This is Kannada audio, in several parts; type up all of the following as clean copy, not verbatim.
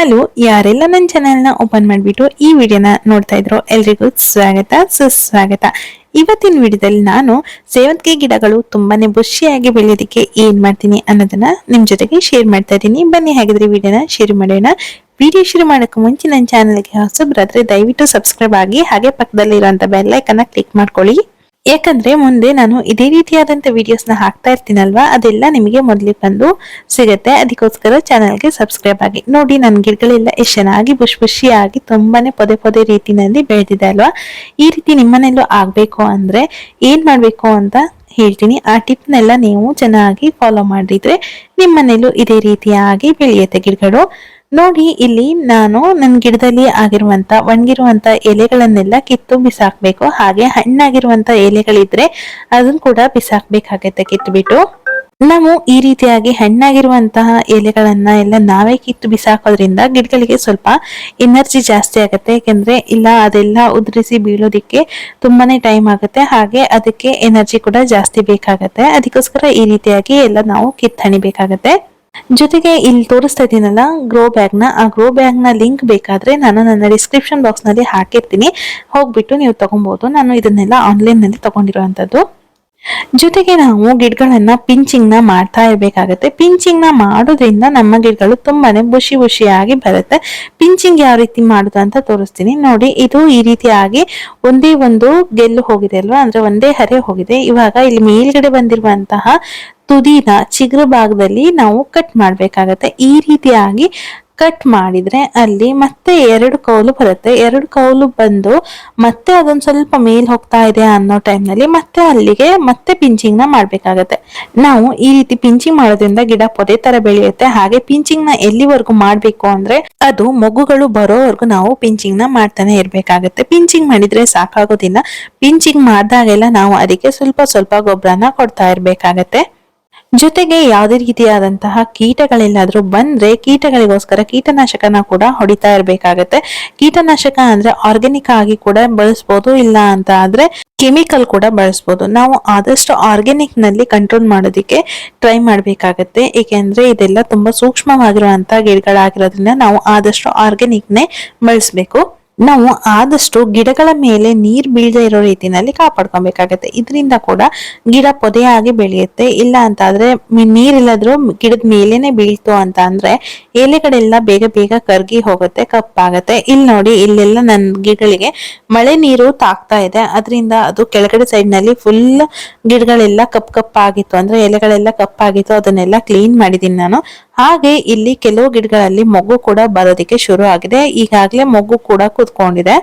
ಹಲೋ, ಯಾರೆಲ್ಲ ನನ್ನ ಚಾನೆಲ್ನ ಓಪನ್ ಮಾಡಿಬಿಟ್ಟು ಈ ವಿಡಿಯೋನ ನೋಡ್ತಾ ಇದ್ರು ಎಲ್ರಿಗೂ ಸ್ವಾಗತ ಸುಸ್ವಾಗತ. ಇವತ್ತಿನ ವಿಡಿಯೋದಲ್ಲಿ ನಾನು ಸೇವಂತಿಗೆ ಗಿಡಗಳು ತುಂಬಾನೇ ಬುಷಿಯಾಗಿ ಬೆಳೆಯೋದಕ್ಕೆ ಏನ್ ಮಾಡ್ತೀನಿ ಅನ್ನೋದನ್ನ ನಿಮ್ ಜೊತೆಗೆ ಶೇರ್ ಮಾಡ್ತಾ ಇದ್ದೀನಿ. ಬನ್ನಿ ಹಾಗಿದ್ರೆ ವಿಡಿಯೋನ ಶೇರ್ ಮಾಡೋಣ. ವಿಡಿಯೋ ಶುರು ಮಾಡೋಕೆ ಮುಂಚೆ ನನ್ನ ಚಾನೆಲ್ಗೆ ಹೊಸಬ್ರಾದ್ರೆ ದಯವಿಟ್ಟು ಸಬ್ಸ್ಕ್ರೈಬ್ ಆಗಿ, ಹಾಗೆ ಪಕ್ಕದಲ್ಲಿ ಇರುವಂತ ಬೆಲ್ ಐಕನ್ನ ಕ್ಲಿಕ್ ಮಾಡ್ಕೊಳ್ಳಿ. ಯಾಕಂದ್ರೆ ಮುಂದೆ ನಾನು ಇದೇ ರೀತಿಯಾದಂತ ವಿಡಿಯೋಸ್ ನ ಹಾಕ್ತಾ ಇರ್ತೀನಲ್ವಾ, ಅದೆಲ್ಲ ನಿಮಗೆ ಮೊದಲಿಗೆ ಬಂದು ಸಿಗುತ್ತೆ. ಅದಕ್ಕೋಸ್ಕರ ಚಾನಲ್ಗೆ ಸಬ್ಸ್ಕ್ರೈಬ್ ಆಗಿ. ನೋಡಿ, ನನ್ನ ಗಿಡಗಳೆಲ್ಲ ಎಷ್ಟು ಚೆನ್ನಾಗಿ ಬುಷಿಯಾಗಿ ತುಂಬಾನೇ ಪೊದೆ ಪೊದೆ ರೀತಿನಲ್ಲಿ ಬೆಳೆದಿದೆ ಅಲ್ವಾ. ಈ ರೀತಿ ನಿಮ್ಮನೆಲ್ಲೂ ಆಗ್ಬೇಕು ಅಂದ್ರೆ ಏನ್ ಮಾಡ್ಬೇಕು ಅಂತ ಹೇಳ್ತೀನಿ. ಆ ಟಿಪ್ನೆಲ್ಲ ನೀವು ಚೆನ್ನಾಗಿ ಫಾಲೋ ಮಾಡಿದ್ರೆ ನಿಮ್ಮನೇಲೂ ಇದೇ ರೀತಿಯಾಗಿ ಬೆಳೆಯುತ್ತೆ ಗಿಡಗಳು. ನೋಡಿ, ಇಲ್ಲಿ ನಾನು ನನ್ನ ಗಿಡದಲ್ಲಿ ಆಗಿರುವಂತ ಒಣಗಿರುವಂತ ಎಲೆಗಳನ್ನೆಲ್ಲ ಕಿತ್ತು ಬಿಸಾಕ್ಬೇಕು. ಹಾಗೆ ಹಣ್ಣಾಗಿರುವಂತ ಎಲೆಗಳಿದ್ರೆ ಅದನ್ನ ಕೂಡ ಬಿಸಾಕ್ಬೇಕಾಗತ್ತೆ ಕಿತ್ಬಿಟ್ಟು. ನಾವು ಈ ರೀತಿಯಾಗಿ ಹಣ್ಣಾಗಿರುವಂತಹ ಎಲೆಗಳನ್ನ ಎಲ್ಲ ನಾವೇ ಕಿತ್ತು ಬಿಸಾಕೋದ್ರಿಂದ ಗಿಡಗಳಿಗೆ ಸ್ವಲ್ಪ ಎನರ್ಜಿ ಜಾಸ್ತಿ ಆಗುತ್ತೆ. ಯಾಕೆಂದ್ರೆ ಇಲ್ಲ ಅದೆಲ್ಲ ಉದುರಿಸಿ ಬೀಳೋದಿಕ್ಕೆ ತುಂಬಾನೇ ಟೈಮ್ ಆಗುತ್ತೆ, ಹಾಗೆ ಅದಕ್ಕೆ ಎನರ್ಜಿ ಕೂಡ ಜಾಸ್ತಿ ಬೇಕಾಗತ್ತೆ. ಅದಕ್ಕೋಸ್ಕರ ಈ ರೀತಿಯಾಗಿ ಎಲ್ಲ ನಾವು ಕಿತ್ತಣಿಬೇಕಾಗತ್ತೆ. ಜೊತೆಗೆ ಇಲ್ಲಿ ತೋರಿಸ್ತಾ ಇದ್ದೀನಲ್ಲ ಗ್ರೋ ಬ್ಯಾಗ್ ನ, ಆ ಗ್ರೋ ಬ್ಯಾಗ್ ನ ಲಿಂಕ್ ಬೇಕಾದ್ರೆ ನಾನು ನನ್ನ ಡಿಸ್ಕ್ರಿಪ್ಷನ್ ಬಾಕ್ಸ್ ನಲ್ಲಿ ಹಾಕಿರ್ತೀನಿ, ಹೋಗ್ಬಿಟ್ಟು ನೀವು ತಗೊಬಹುದು. ನಾನು ಇದನ್ನೆಲ್ಲ ಆನ್ಲೈನ್ ನಲ್ಲಿ ತಗೊಂಡಿರುವಂತದ್ದು. ಜೊತೆಗೆ ನಾವು ಗಿಡಗಳನ್ನ ಪಿಂಚಿಂಗ್ ನ ಮಾಡ್ತಾ ಇರ್ಬೇಕಾಗತ್ತೆ. ಪಿಂಚಿಂಗ್ ನ ಮಾಡೋದ್ರಿಂದ ನಮ್ಮ ಗಿಡಗಳು ತುಂಬಾನೇ ಬುಷಿಯಾಗಿ ಬರುತ್ತೆ. ಪಿಂಚಿಂಗ್ ಯಾವ ರೀತಿ ಮಾಡುದು ಅಂತ ತೋರಿಸ್ತೀನಿ ನೋಡಿ. ಇದು ಈ ರೀತಿಯಾಗಿ ಒಂದೇ ಒಂದು ಗೆಲ್ಲು ಹೋಗಿದೆ ಅಲ್ವಾ, ಅಂದ್ರೆ ಒಂದೇ ಹರೆ ಹೋಗಿದೆ. ಇವಾಗ ಇಲ್ಲಿ ಮೇಲ್ಗಡೆ ಬಂದಿರುವಂತಹ ತುದಿನ ಚಿಗುರು ಭಾಗದಲ್ಲಿ ನಾವು ಕಟ್ ಮಾಡ್ಬೇಕಾಗತ್ತೆ. ಈ ರೀತಿಯಾಗಿ ಕಟ್ ಮಾಡಿದ್ರೆ ಅಲ್ಲಿ ಮತ್ತೆ 2 ಕೌಲು ಬರುತ್ತೆ. 2 ಕೌಲು ಬಂದು ಮತ್ತೆ ಅದೊಂದ್ ಸ್ವಲ್ಪ ಮೇಲ್ ಹೋಗ್ತಾ ಇದೆ ಅನ್ನೋ ಟೈಮ್ ನಲ್ಲಿ ಮತ್ತೆ ಅಲ್ಲಿಗೆ ಮತ್ತೆ ಪಿಂಚಿಂಗ್ ನ ಮಾಡ್ಬೇಕಾಗತ್ತೆ. ನಾವು ಈ ರೀತಿ ಪಿಂಚಿಂಗ್ ಮಾಡೋದ್ರಿಂದ ಗಿಡ ಪೊದೆ ತರ ಬೆಳೆಯುತ್ತೆ. ಹಾಗೆ ಪಿಂಚಿಂಗ್ ನ ಎಲ್ಲಿವರೆಗೂ ಮಾಡ್ಬೇಕು ಅಂದ್ರೆ ಅದು ಮೊಗ್ಗುಗಳು ಬರೋವರೆಗೂ ನಾವು ಪಿಂಚಿಂಗ್ ನ ಮಾಡ್ತಾನೆ ಇರ್ಬೇಕಾಗತ್ತೆ. ಪಿಂಚಿಂಗ್ ಮಾಡಿದ್ರೆ ಸಾಕಾಗೋದಿಲ್ಲ. ಪಿಂಚಿಂಗ್ ಮಾಡಿದಾಗೆಲ್ಲ ನಾವು ಅದಕ್ಕೆ ಸ್ವಲ್ಪ ಸ್ವಲ್ಪ ಗೊಬ್ಬರನ ಕೊಡ್ತಾ ಇರ್ಬೇಕಾಗತ್ತೆ. ಜೊತೆಗೆ ಯಾವುದೇ ರೀತಿಯಾದಂತಹ ಕೀಟಗಳೆಲ್ಲಾದ್ರೂ ಬಂದ್ರೆ ಕೀಟಗಳಿಗೋಸ್ಕರ ಕೀಟನಾಶಕನ ಕೂಡ ಹೊಡಿತಾ ಇರ್ಬೇಕಾಗತ್ತೆ. ಕೀಟನಾಶಕ ಅಂದ್ರೆ ಆರ್ಗ್ಯಾನಿಕ್ ಆಗಿ ಕೂಡ ಬಳಸ್ಬೋದು, ಇಲ್ಲ ಅಂತ ಆದ್ರೆ ಕೆಮಿಕಲ್ ಕೂಡ ಬಳಸ್ಬೋದು. ನಾವು ಆದಷ್ಟು ಆರ್ಗ್ಯಾನಿಕ್ ನಲ್ಲಿ ಕಂಟ್ರೋಲ್ ಮಾಡೋದಿಕ್ಕೆ ಟ್ರೈ ಮಾಡ್ಬೇಕಾಗತ್ತೆ. ಏಕೆಂದ್ರೆ ಇದೆಲ್ಲ ತುಂಬಾ ಸೂಕ್ಷ್ಮವಾಗಿರುವಂತಹ ಗಿಡಗಳಾಗಿರೋದ್ರಿಂದ ನಾವು ಆದಷ್ಟು ಆರ್ಗ್ಯಾನಿಕ್ ನೇ ಬಳಸ್ಬೇಕು. ನಾವು ಆದಷ್ಟು ಗಿಡಗಳ ಮೇಲೆ ನೀರ್ ಬೀಳದೆ ಇರೋ ರೀತಿನಲ್ಲಿ ಕಾಪಾಡ್ಕೊಬೇಕಾಗತ್ತೆ. ಇದರಿಂದ ಕೂಡ ಗಿಡ ಪೊದೆಯಾಗಿ ಬೆಳೆಯುತ್ತೆ. ಇಲ್ಲ ಅಂತ ಆದ್ರೆ ನೀರಿಲ್ಲದ್ರೂ ಗಿಡದ ಮೇಲೇನೆ ಬೀಳ್ತು ಅಂತ ಅಂದ್ರೆ ಎಲೆಗಳೆಲ್ಲ ಬೇಗ ಬೇಗ ಕರ್ಗಿ ಹೋಗುತ್ತೆ, ಕಪ್ಪಾಗತ್ತೆ. ಇಲ್ಲಿ ನೋಡಿ, ಇಲ್ಲೆಲ್ಲ ನನ್ನ ಗಿಡಗಳಿಗೆ ಮಳೆ ನೀರು ತಾಕ್ತಾ ಇದೆ, ಅದರಿಂದ ಅದು ಕೆಳಗಡೆ ಸೈಡ್ ನಲ್ಲಿ ಫುಲ್ ಗಿಡಗಳೆಲ್ಲ ಕಪ್ಪಾಗಿತ್ತು, ಅಂದ್ರೆ ಎಲೆಗಳೆಲ್ಲ ಕಪ್ಪಾಗಿತ್ತು. ಅದನ್ನೆಲ್ಲ ಕ್ಲೀನ್ ಮಾಡಿದೀನಿ ನಾನು. ಹಾಗೆ ಇಲ್ಲಿ ಕೆಲವು ಗಿಡಗಳಲ್ಲಿ ಮೊಗ್ಗು ಕೂಡ ಬರೋದಿಕ್ಕೆ ಶುರು ಆಗಿದೆ. ಈಗಾಗ್ಲೇ ಮೊಗ್ಗು ಕೂಡ ಕೂತ್ಕೊಂಡಿದೆ.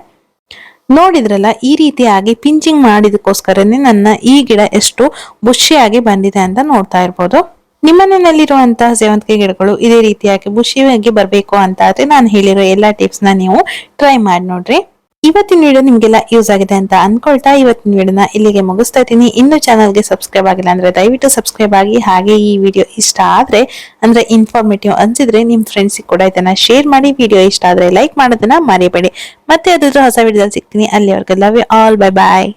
ನೋಡಿದ್ರಲ್ಲ, ಈ ರೀತಿಯಾಗಿ ಪಿಂಚಿಂಗ್ ಮಾಡಿದಕ್ಕೋಸ್ಕರನೇ ನನ್ನ ಈ ಗಿಡ ಎಷ್ಟು ಬುಷಿಯಾಗಿ ಬಂದಿದೆ ಅಂತ ನೋಡ್ತಾ ಇರ್ಬೋದು. ನಿಮ್ಮನೆಯಲ್ಲಿರುವಂತಹ ಸೇವಂತಿಗೆ ಗಿಡಗಳು ಇದೇ ರೀತಿಯಾಗಿ ಬುಷಿಯಾಗಿ ಬರ್ಬೇಕು ಅಂತ ಆದ್ರೆ ನಾನು ಹೇಳಿರೋ ಎಲ್ಲಾ ಟಿಪ್ಸ್ ನ ನೀವು ಟ್ರೈ ಮಾಡಿ ನೋಡ್ರಿ. ಇವತ್ತಿನ ವಿಡಿಯೋ ನಿಮ್ಗೆಲ್ಲ ಯೂಸ್ ಆಗಿದೆ ಅಂತ ಅನ್ಕೊಳ್ತಾ ಇವತ್ತಿನ ವಿಡಿಯೋನ ಇಲ್ಲಿಗೆ ಮುಗಿಸ್ತಾ ಇದ್ದೀನಿ. ಇನ್ನು ಚಾನಲ್ಗೆ ಸಬ್ಸ್ಕ್ರೈಬ್ ಆಗಿಲ್ಲ ಅಂದ್ರೆ ದಯವಿಟ್ಟು ಸಬ್ಸ್ಕ್ರೈಬ್ ಆಗಿ. ಹಾಗೆ ಈ ವಿಡಿಯೋ ಇಷ್ಟ ಆದ್ರೆ ಅಂದ್ರೆ ಇನ್ಫಾರ್ಮೇಟಿವ್ ಅನ್ಸಿದ್ರೆ ನಿಮ್ ಫ್ರೆಂಡ್ಸ್ ಕೂಡ ಇದನ್ನ ಶೇರ್ ಮಾಡಿ. ವಿಡಿಯೋ ಇಷ್ಟ ಆದ್ರೆ ಲೈಕ್ ಮಾಡೋದನ್ನ ಮರಿಬೇಡಿ. ಮತ್ತೆ ಅದ್ರ ಹೊಸ ವಿಡಿಯೋದಲ್ಲಿ ಸಿಗ್ತೀನಿ. ಅಲ್ಲಿವರೆಗೂ love you all, bye bye.